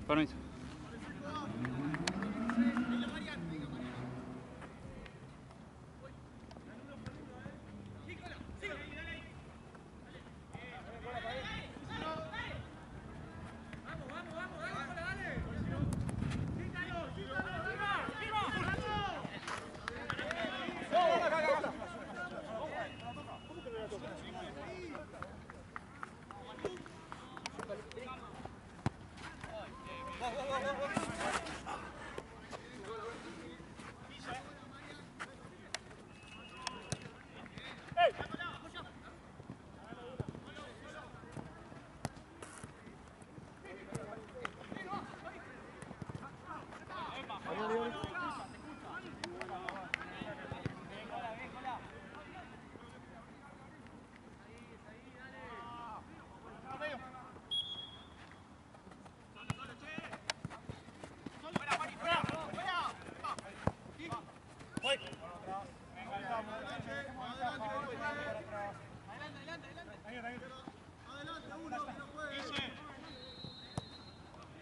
Permiso.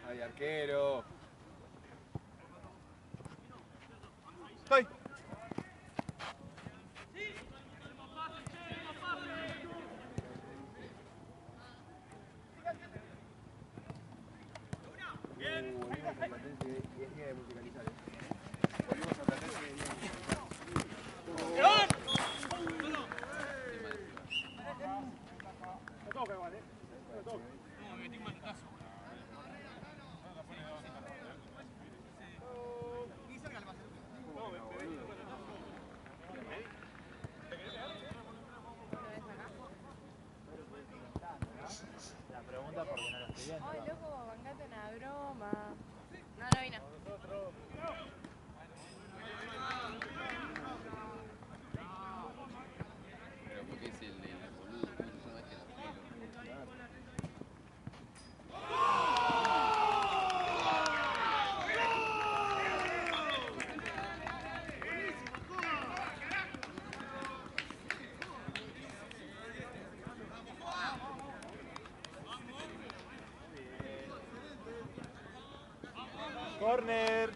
Ay, arquero. ¡Estoy! Ay, loco, bancate una broma. No vino. Pero porque es el boludo, ¿cómo se llama este Corner.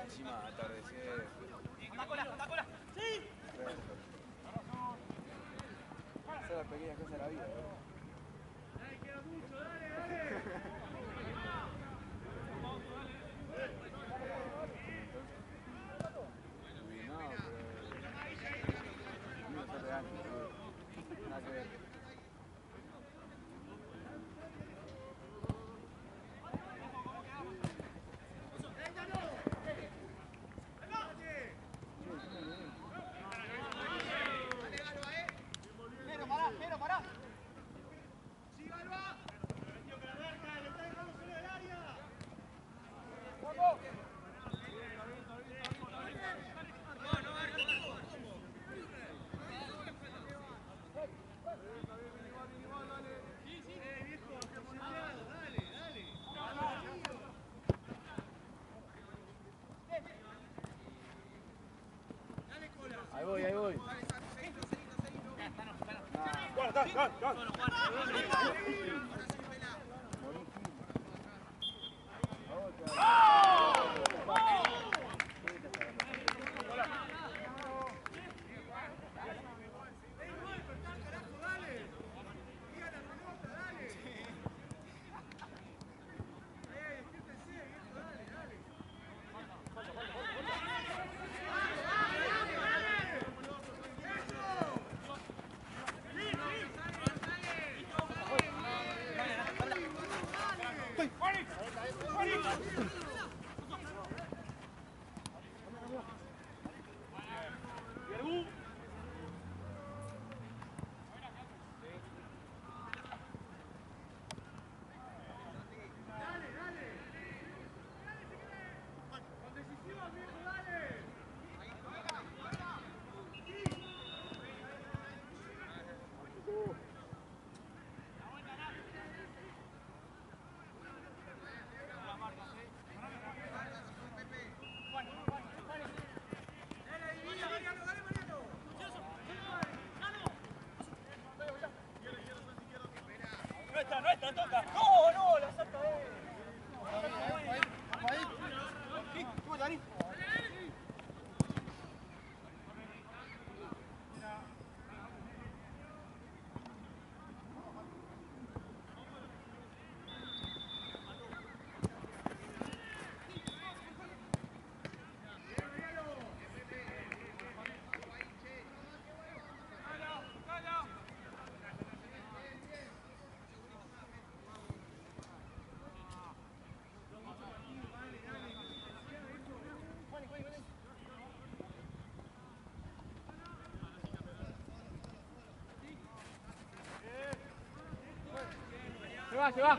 Encima tarde. Ahí voy, ahí voy. Se va.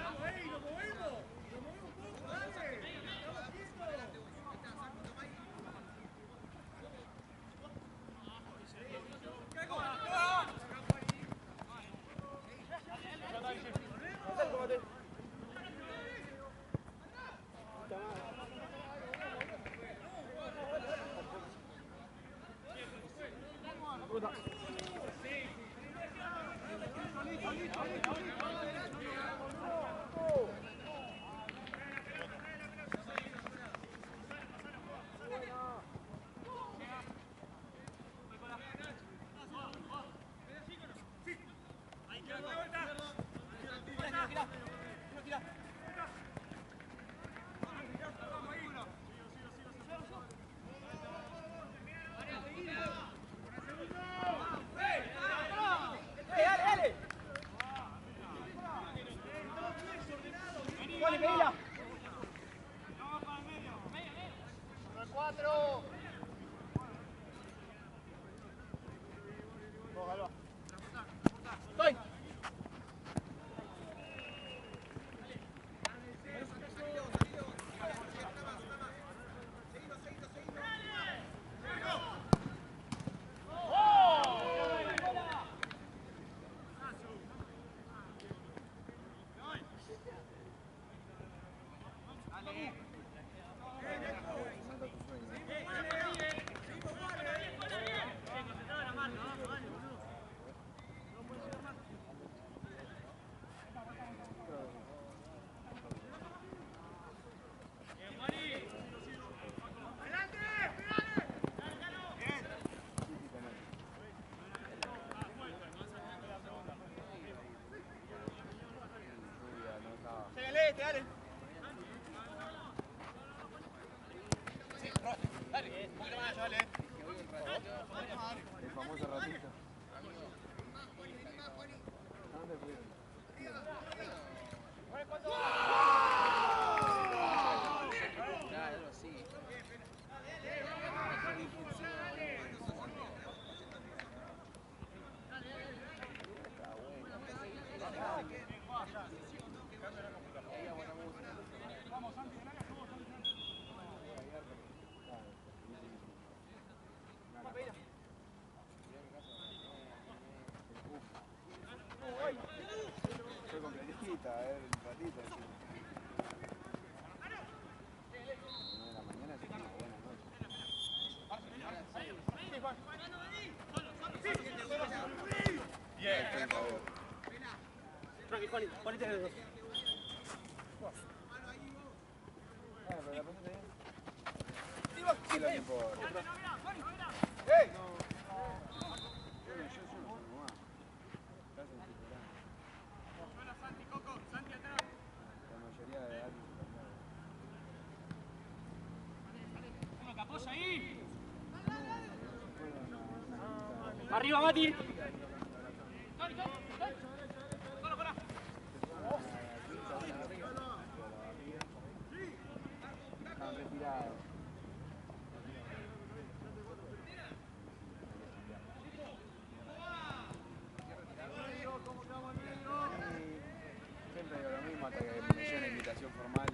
Dale. Dale, un poquito más, dale. El famoso ratito. Algo así. Fue completita, el ratito. 9 de la mañana, sí, buena noche. Tranqui, Juan, ponete de dos. Pero la pasaste bien. Sí, lo que importa. ¡Ey! Yo no soy nomás. Estás en titular. La mayoría de edad no se cambiaron. Uno que apoya ahí. No, Arriba, Mati. Están retirados. Siempre digo lo mismo hasta que me llega una invitación formal.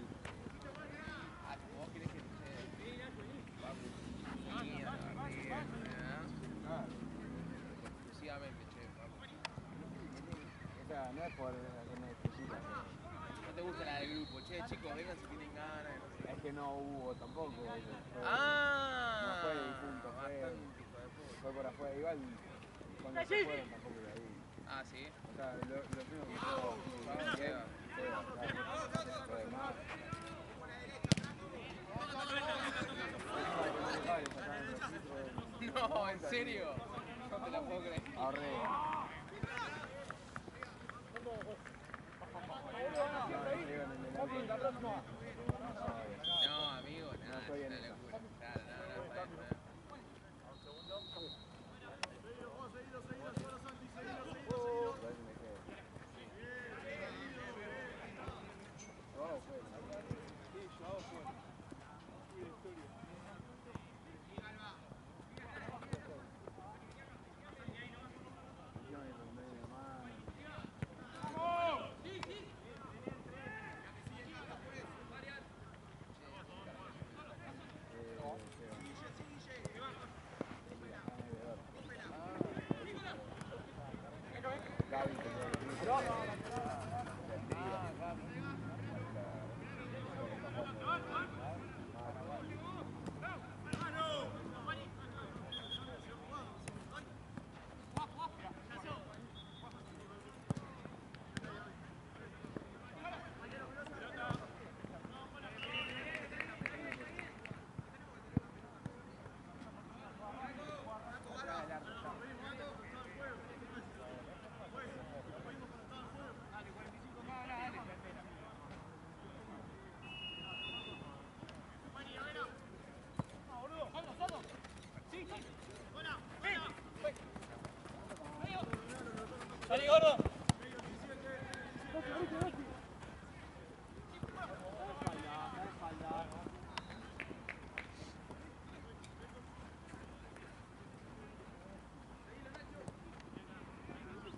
¿Vos querés que te exclusivamente, che, papu. O sea, no es por que me necesitas. No te gusta la del grupo, che, chicos, vengan si tienen ganas. No sé. Es que no hubo tampoco. Fue, Ah, no fue y punto, bastante, hijo de puta. fue por afuera. Igual cuando se fueron tampoco de ahí. Ah, sí. O sea, lo único que fue bien, fue lo demás. No, ¿en serio? No te la puedo creer. Ahorré. No, amigo, nada, estoy en una esa. locura. Claro, no, está bien. Dale, gordo.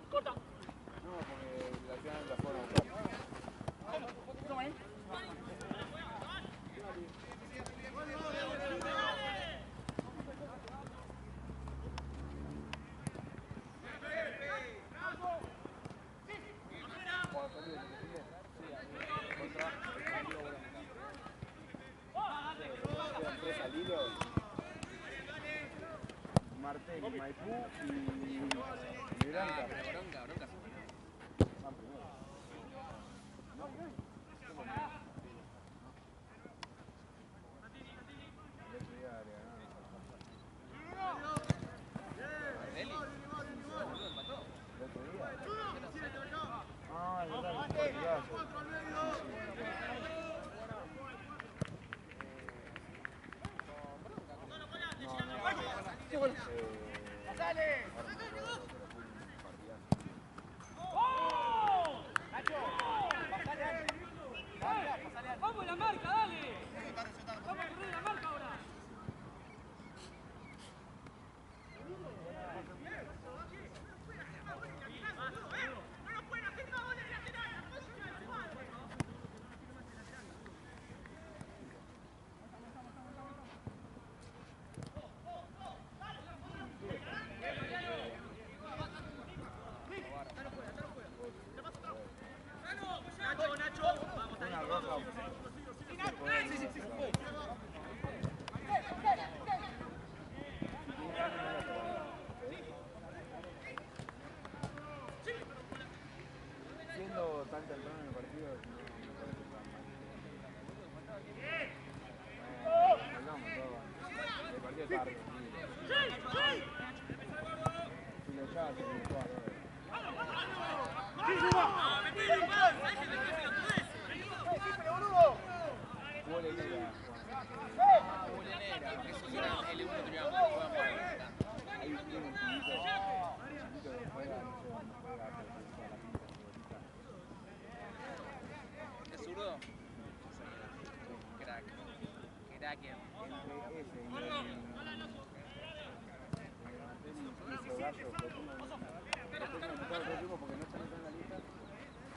Corta. No, porque al final la fueron a buscar. Toma ahí. Martel, Maipú y Blanca. Pero bronca. Van primero. El otro día le ganaron. Martelli. Boludo, empató. El otro día. Ah, es verdad, es un partidazo. Sí, bueno. ¡Dale! ¡Vamos la marca, dale! ¡Vamos a correr la marca ahora!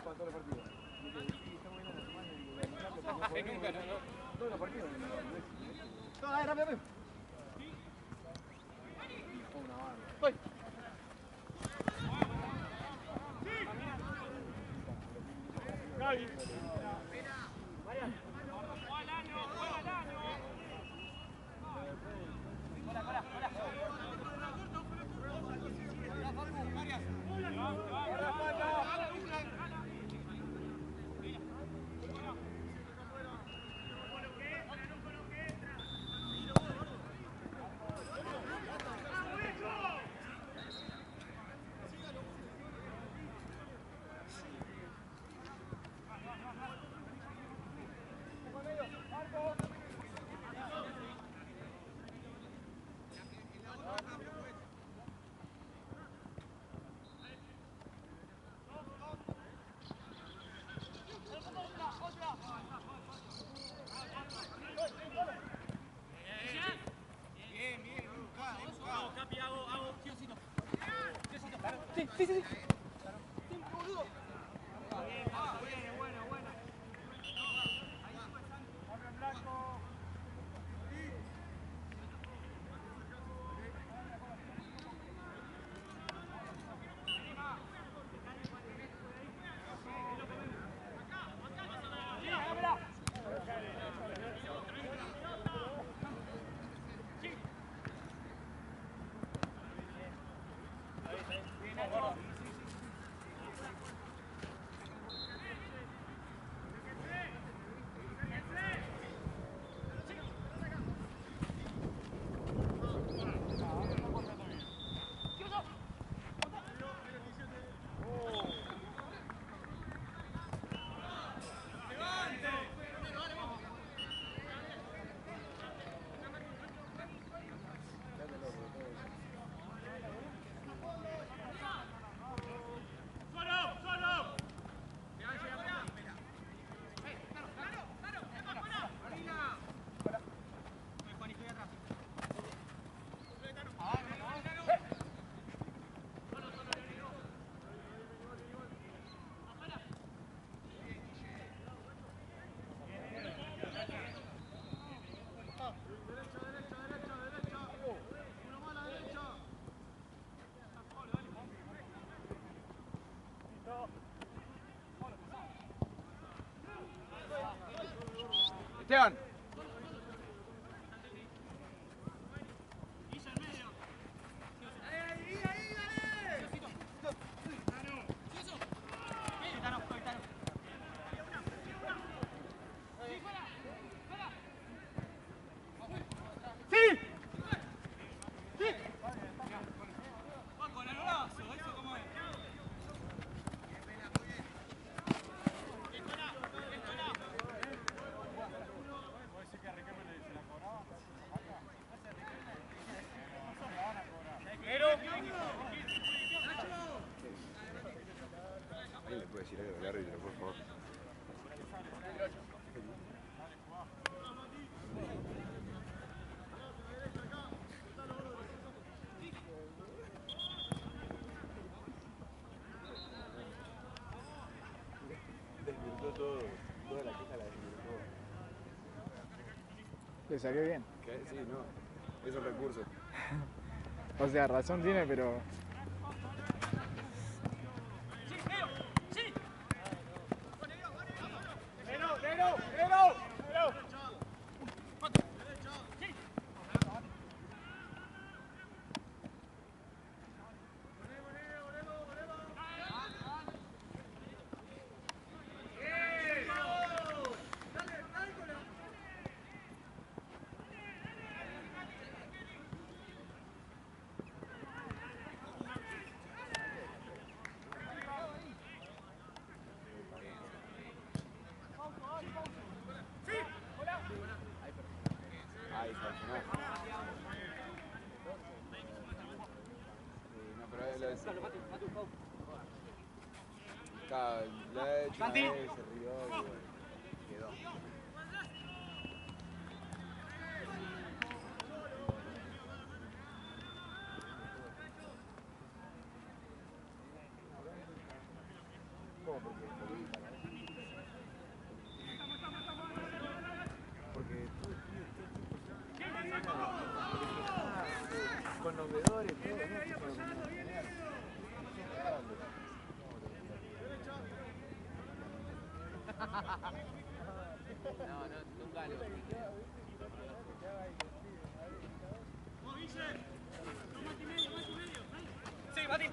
Juega todos los partidos. Y dice, sí, está bueno la semana y organizarlo para no poder. Todos los partidos. No, dale, rápido, rápido. Una banda. ¡Voy! Gaby. Mariano. Sí. Esteban. ¿Alguien le puede decir algo al árbitro, por favor? Desvirtuó todo, toda la queja la desvirtuó. Le salió bien. Sí, no, esos recursos. O sea, razón tiene, pero... Se rió y quedó. como porque porque tú con los vedores, todo, ¿no? No, nunca lo vi. Sí, Mati.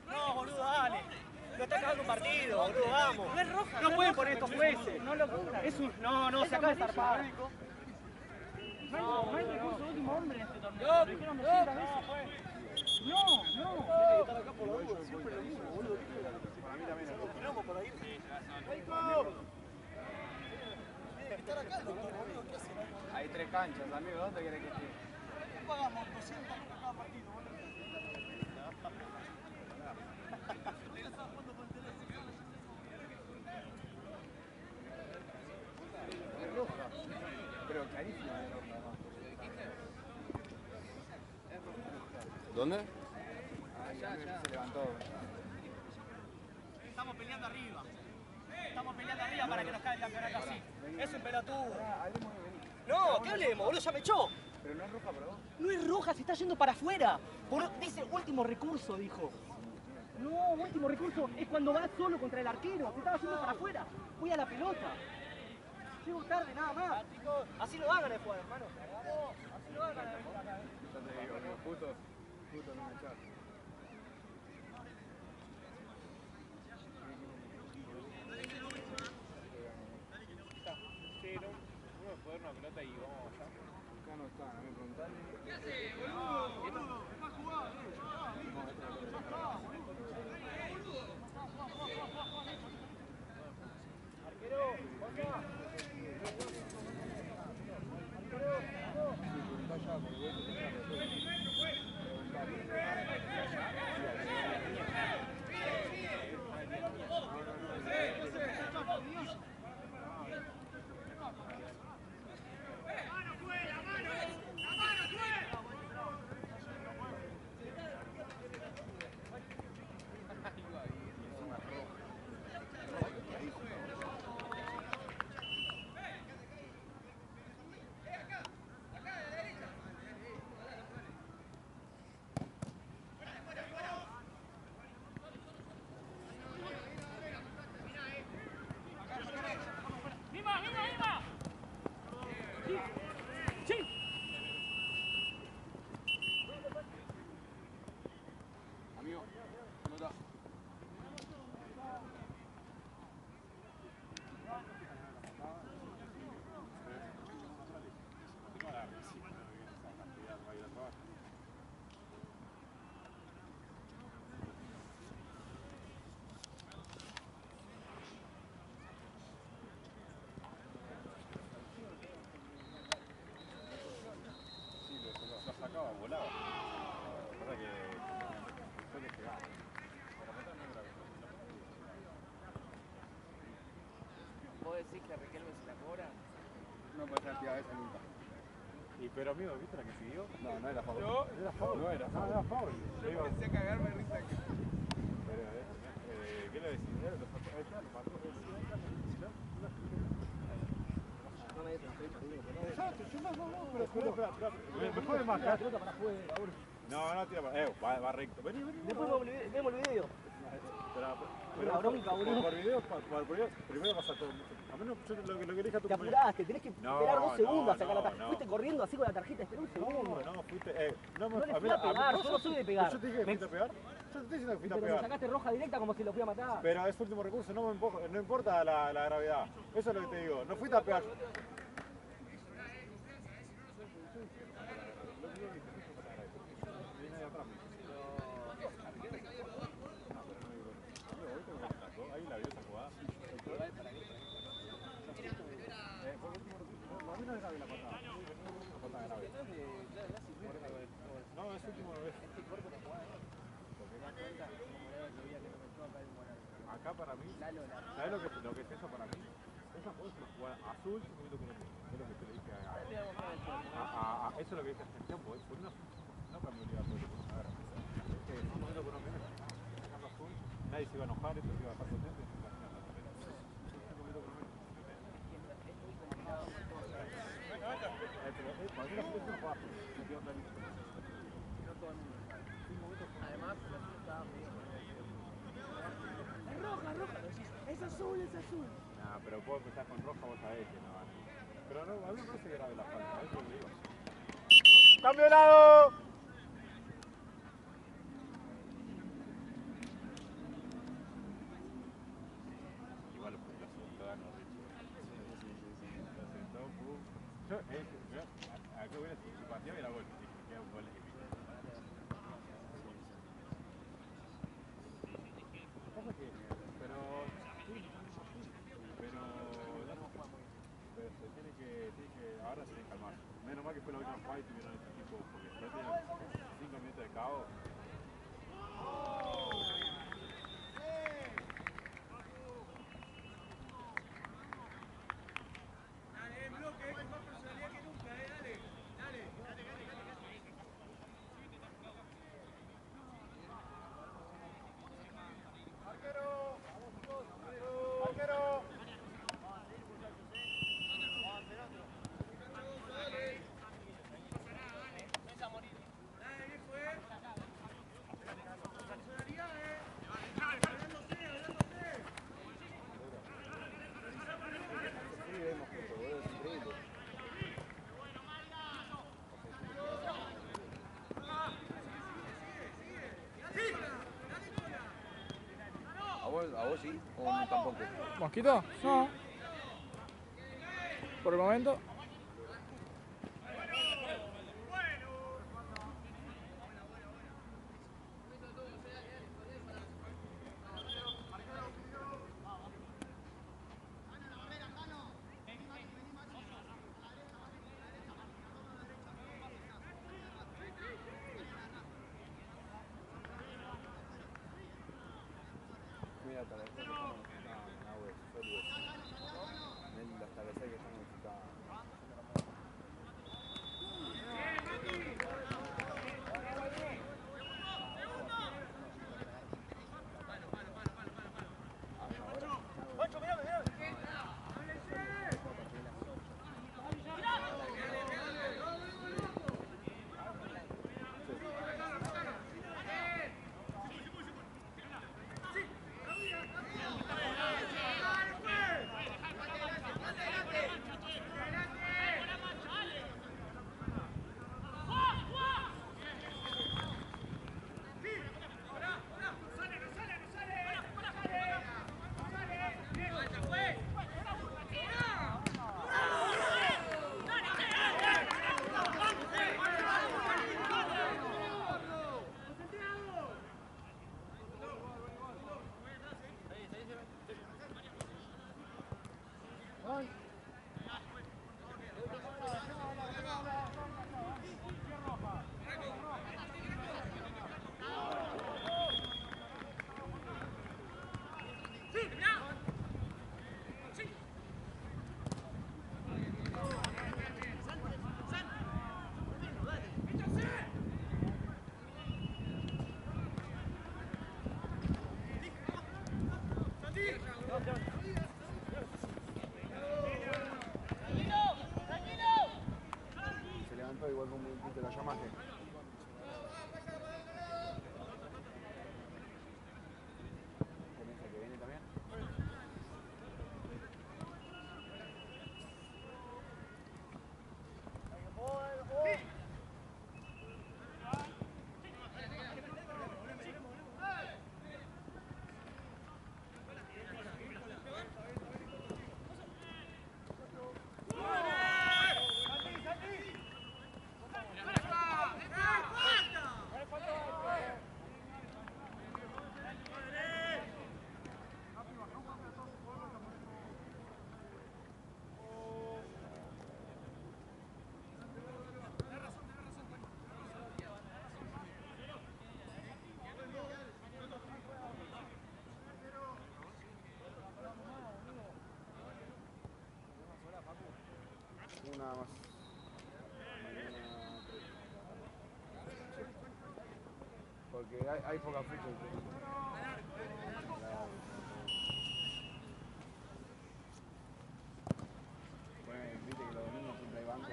No, boludo, dale. Lo está acabando un partido, boludo, vamos. No es roja. No pueden poner estos jueces. No lo pongan. Es un... No, se acaba de zarpar. No hay recurso de último hombre en este torneo. Lo dijeron 200 veces. No. Estar acá por la duda, siempre lo mismo, boludo. Para mí también es rojo. Tiramos para ir. Tiene que estar acá, boludo, ¿qué hacen? Hay 3 canchas, amigo, ¿dónde querés que esté? Pagamos 200 por cada partido, boludo. Es roja, pero clarísima de roja además. ¿Dónde? Allá se levantó. Estamos peleando arriba. Estamos peleando arriba para que nos caiga el campeonato así. Es un pelotudo. Hablemos de venir. No, ¿qué hablemos, boludo? Ya me echó. Pero no es roja para vos. No es roja, se está yendo para afuera. Dice último recurso, dijo. No, último recurso es cuando vas solo contra el arquero. Se estaba yendo para afuera. Voy a la pelota. Llego tarde, nada más. Así lo hagan de jugar, hermano. Así lo hagan. Yo te digo, justo no me echaste. Sí, no me poner una pelota y vamos allá. Acá no están, a mí preguntarle. ¿Qué hace, boludo? Arquero, vos decís que Riquelme se la cobra. No puede ser tirada esa nunca. Y pero amigo, ¿viste la que siguió? No, no era foul. No era foul. No era No foul. era foul. Yo digo, Pensé cagarme de risa que... pero, ¿qué le decís? Lo mató. Exacto, yo no, pero espera. Mejor es más, La pelota para afuera, boludo. No, tira para. Va recto. Vení. Después vemos el video. Pero bronca, boludo. Por video, primero pasa todo. A menos yo lo que le dije a tu Te compañero. apuraste, tenés que esperar 2 segundos a sacar la no, tarjeta. Fuiste corriendo así con la tarjeta, esperá un segundo. No, fuiste. No le fui a pegar, yo no soy de pegar. Yo te dije que fuiste a pegar. Yo te estoy diciendo que fuiste a Pero me pegar. sacaste roja directa como si lo fui a matar. Pero es último recurso, no importa la gravedad. Eso es lo que te digo. No fuiste a pegar. Ahí la vio esa jugada. A mí no es grave la patada. Una patada grave. No, es último vez. Acá para mí, ¿sabes lo que es eso para mí? Esa es una jugada azul, 5 minutos con el tiempo. Es lo que te le dije a eso es lo que dije hace tiempo. Por no cambió obligatorio. A ver, 5 minutos con un minuto. Dejando azul, nadie se iba a enojar, esto se iba a dejar contento. Además, Es azul, es azul. Nah, pero vos empezás con roja, vos sabés que no va. Pero no, a mí me parece grave la falta, eso lo digo. ¡Cambio de lado! Igual la sentó a Norwich. La sentó, pum. Yo, acá hubiera sido partido y era gol. Queda un gol épico. Pasa que, pero se tiene que, ahora se tiene que calmar. Menos mal que fue la última jugada y tuvieron este tipo, porque después tienen 5 minutos de caos. ¿A vos sí? ¿O tampoco? ¿Mosquito? No. Por el momento. Mira, tal vez que estamos necesitados. No, güey, sólido. Las cabezas que estamos necesitados. Se levantó igual como un te lo llamaste. ¿Piensa que viene también? Nada más. Mañana 3. Sí. Porque hay poca fecha. Bueno, viste que los domingos siempre hay banco.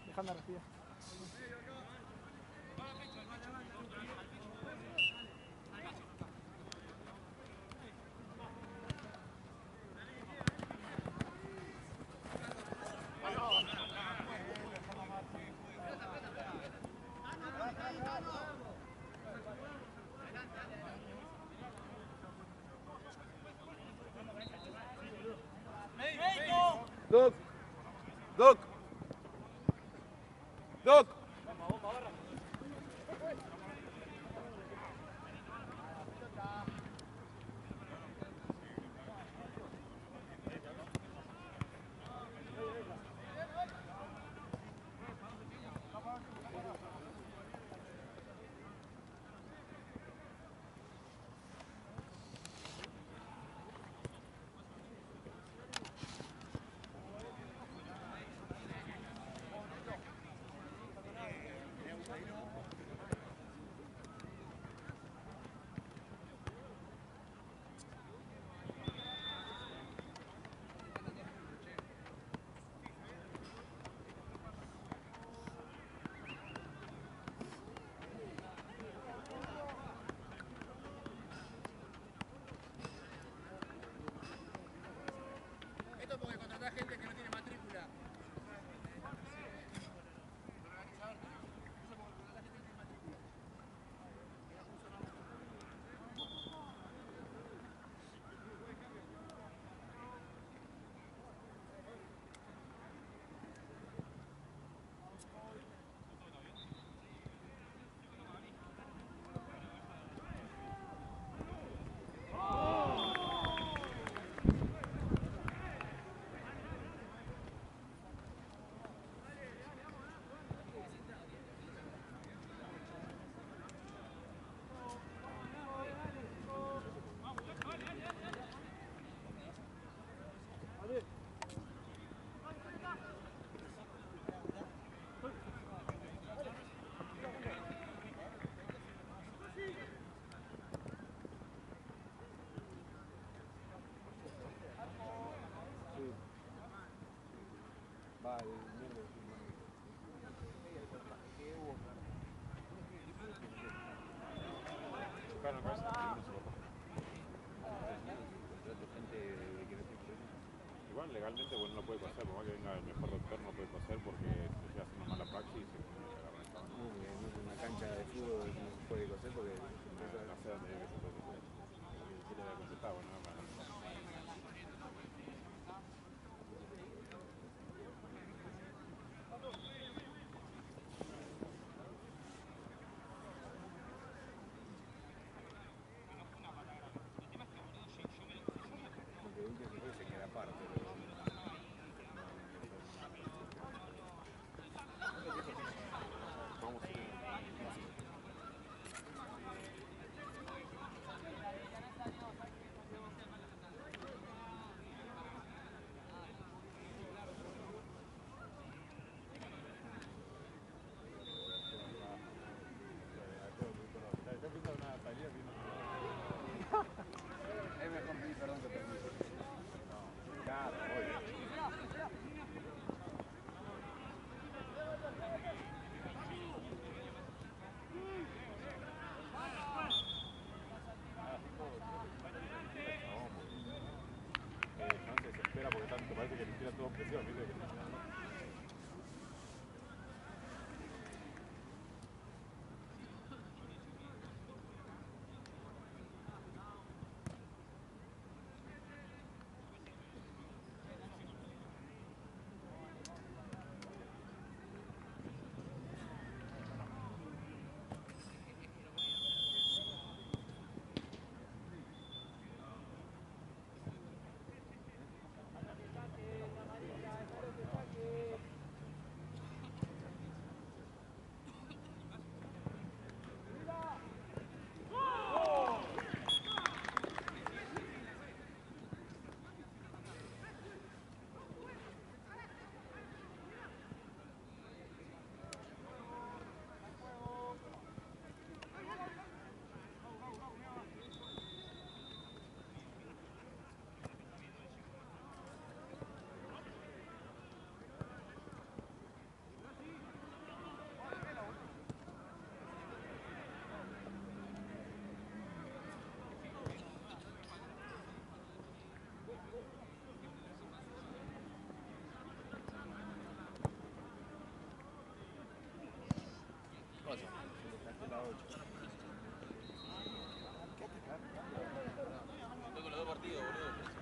Dejando respira. Doc. Doc. Doc. Esto porque contratar gente que no tiene matrícula. Va, Claro, no es. Igual legalmente bueno, no lo puede coser, por más que venga el mejor doctor no puede coser porque se llega haciendo mala praxis y se agarra el trabajo. en una cancha de fútbol no puede coser porque No sé dónde vive que se puede coser. Si le había contestado, bueno, no. se queda aparte. Vamos a ir. Es mejor pedir perdón que permiso. Claro, obvio. No se desespera porque tanto parece que le tira todo presión, ¿viste? Estoy con los dos partidos, boludo.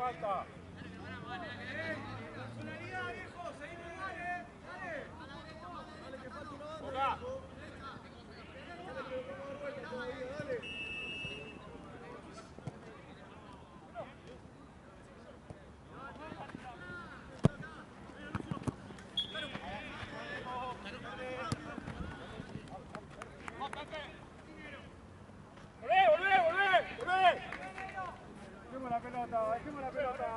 falta. Boca. Dejemos la pelota.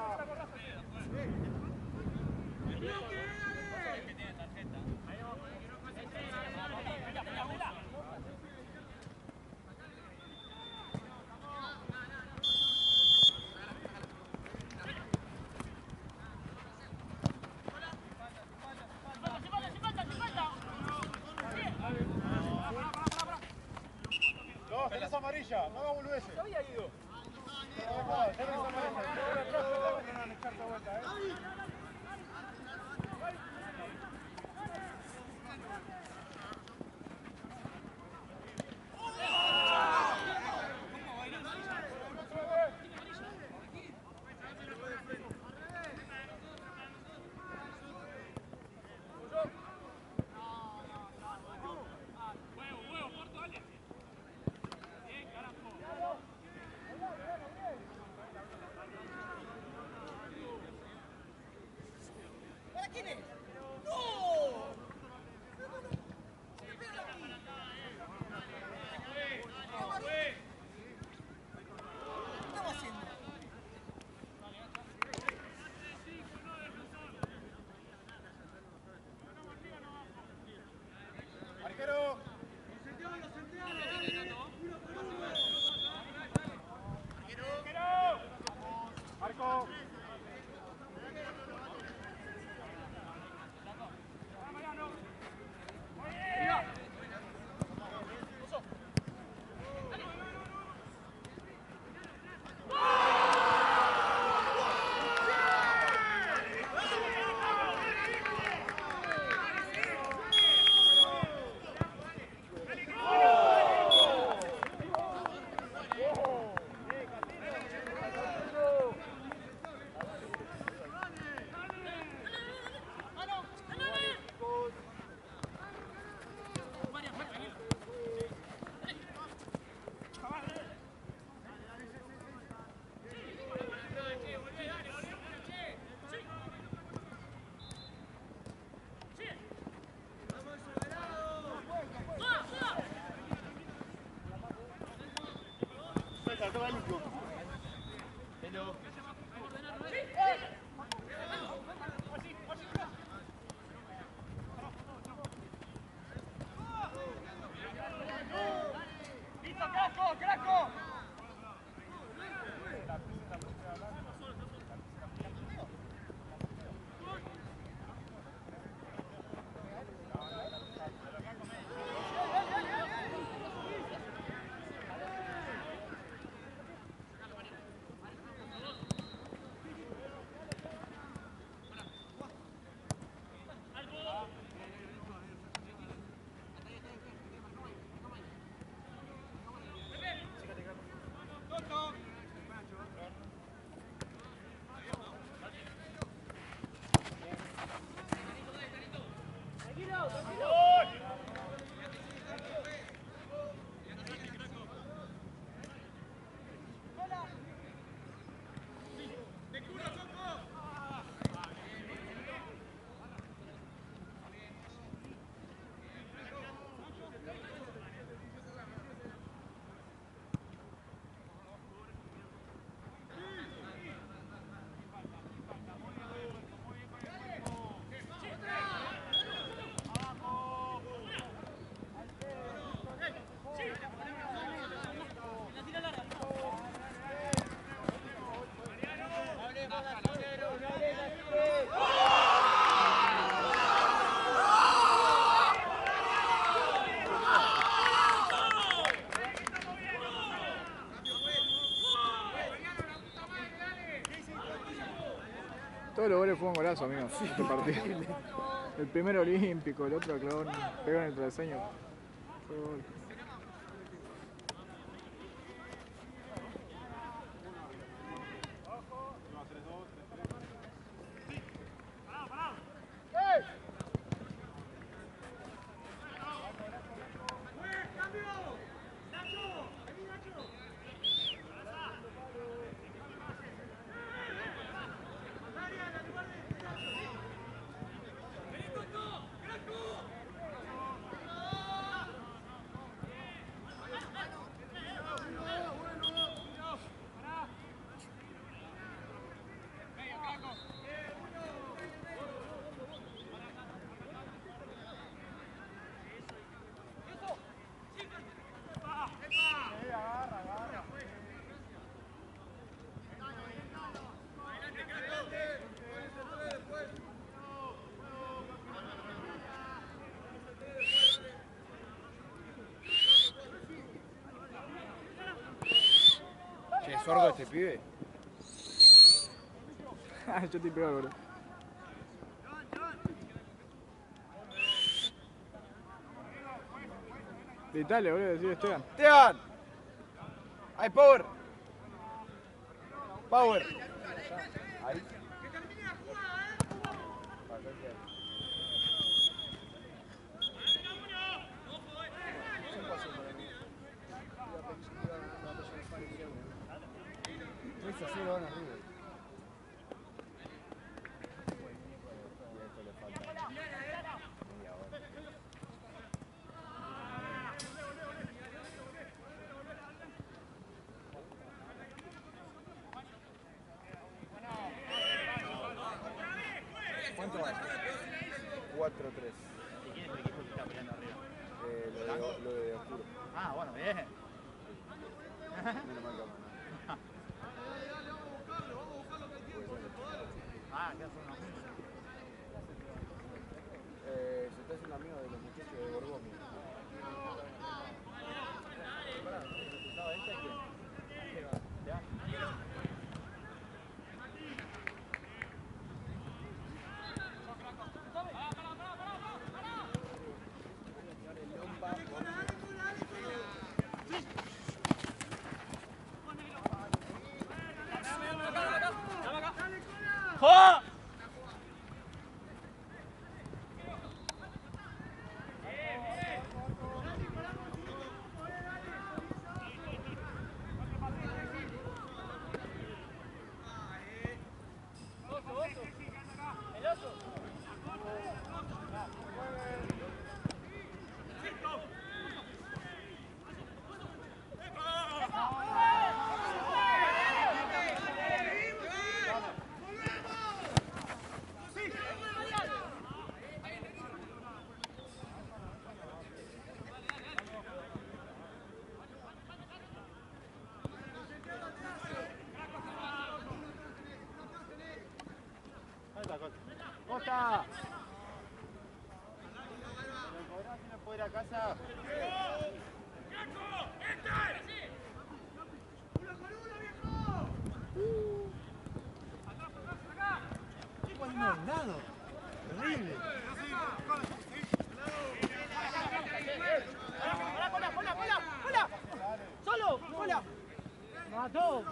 No, tenés amarilla, no hagas boludeces. Se había ido. Tenés amarilla. Arquero. Marco. Todos los goles fueron golazo, amigo. Este partido. El primero olímpico, el otro clon, pegó en el travesaño. Fue gol. sordo este pibe? Yo estoy peor, boludo. Gritale, boludo, decir Esteban. ¡Esteban! ¡Hay power! ¡Power! Ahí. ¿Cuánto más? 4-3. ¿Y quién es el equipo que está peleando arriba? Lo de Oscuro. Ah, bueno, bien. Menos mal que vamos. Ah, ¿qué hacen los niños? Se está haciendo amigo de los muchachos de Borgomi. ¡Oh! ¡Costa! ¿No puede ir a casa? ¡Hola! ¡Solo! ¡Hola! ¡Mató!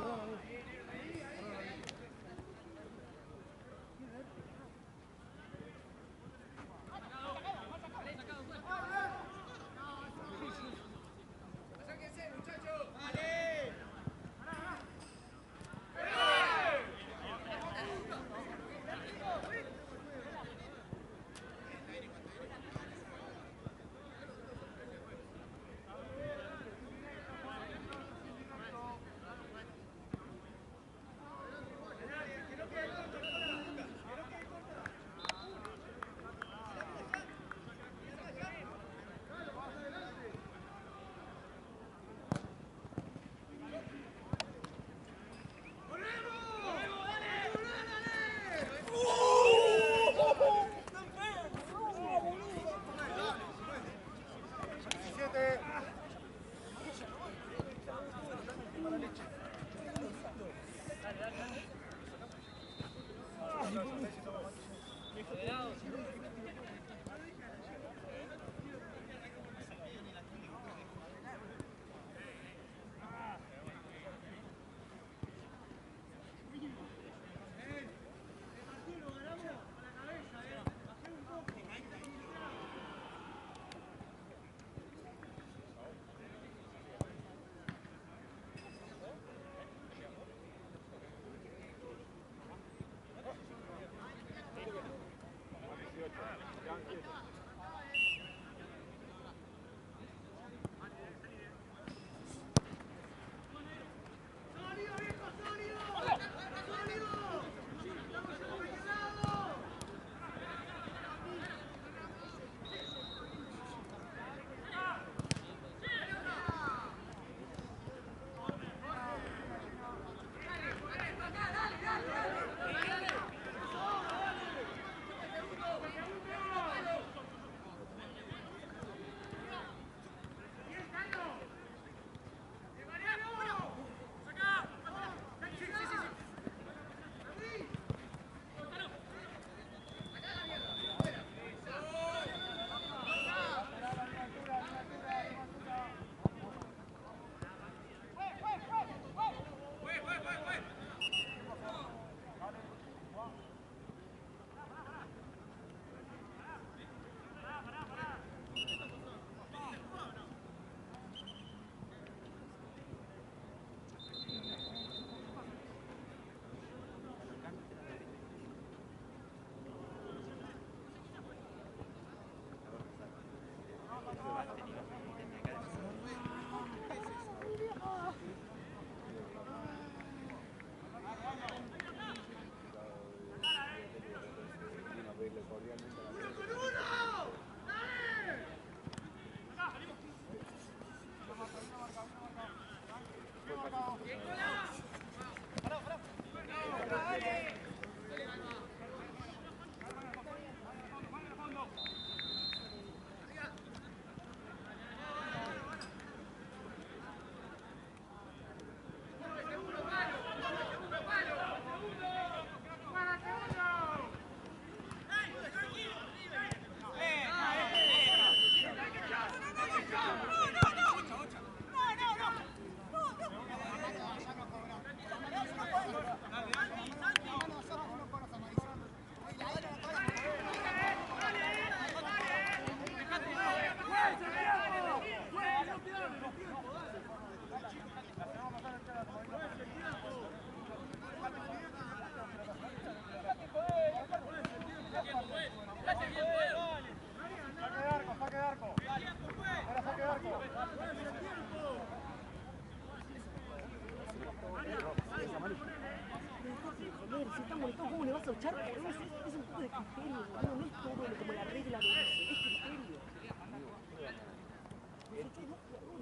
montón, ¿cómo le vas a echar por eso? Es un poco de criterio, boludo, no es todo como la regla lo dice, es criterio.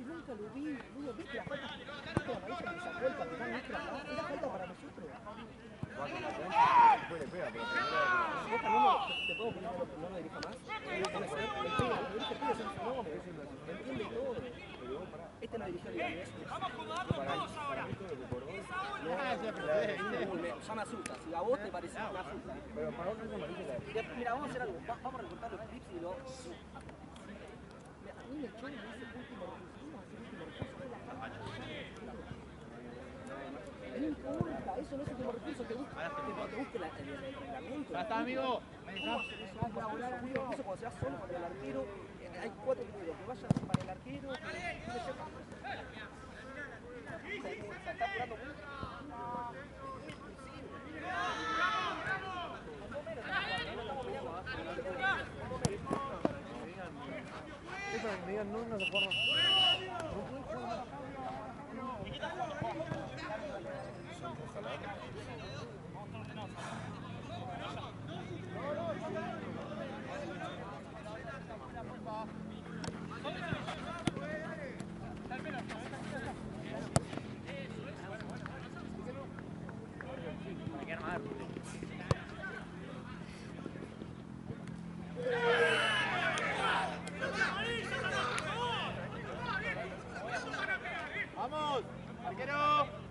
Nunca lo vi, boludo, ¿viste la falta? ¿Viste la amarilla que sacó el capitán nuestro acá? Era falta para nosotros. Después le pega, pero ¿Vos también te puedo poner no lo dirija más? Le pega, lo dirige el pibe, es un fenómeno, entiende todo. Este no dirigió el día. para mí todo lo que por hoy. Ya me asusta, si a vos te parece me asusta. Pero para vos no es amarilla. Mira, vamos a hacer algo, vamos a recortar los clips y lo... A mí me echó y me dice último recurso, vamos a hacer último recurso, es la falta. No importa, eso no es último recurso, te busca el reglamento. Ya está, amigo. ¿Cómo hacer eso? Eso cuando se va solo contra el arquero, hay 4 criterios, que vaya para el arquero, que no le sepa. Se está apurando mucho. Eso me digan, no se forma. ¡Vamos! ¡Arquero!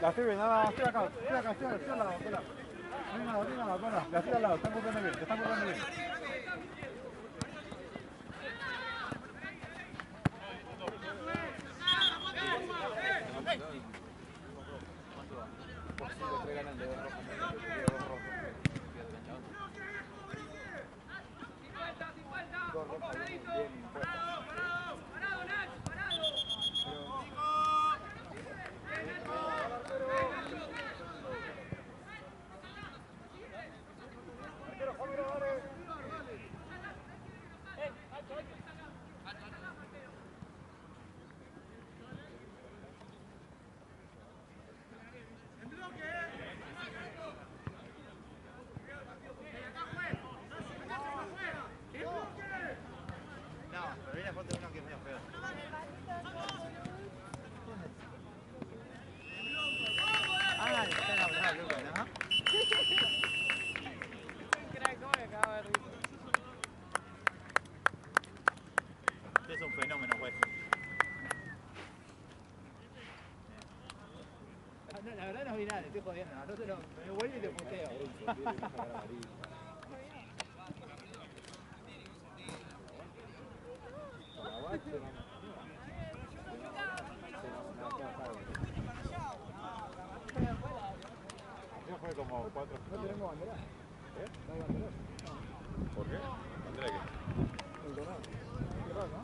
La estoy viendo, nada, estoy acá, estoy al lado, cola. No hay nada, cola. La estoy al lado, están corriendo bien, te están corriendo bien. fenómeno, pues. No, la verdad no vi nada, te estoy jodiendo. Nosotros me vuelvo y te puteo. Ya fue como 4. No tenemos bandera. ¿Eh? No hay bandera. ¿Por qué? ¿Bandera qué? El torneo. Qué raro, ¿no?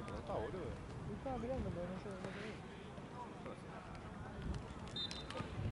No está, boludo. Estaba mirando, pero no sé.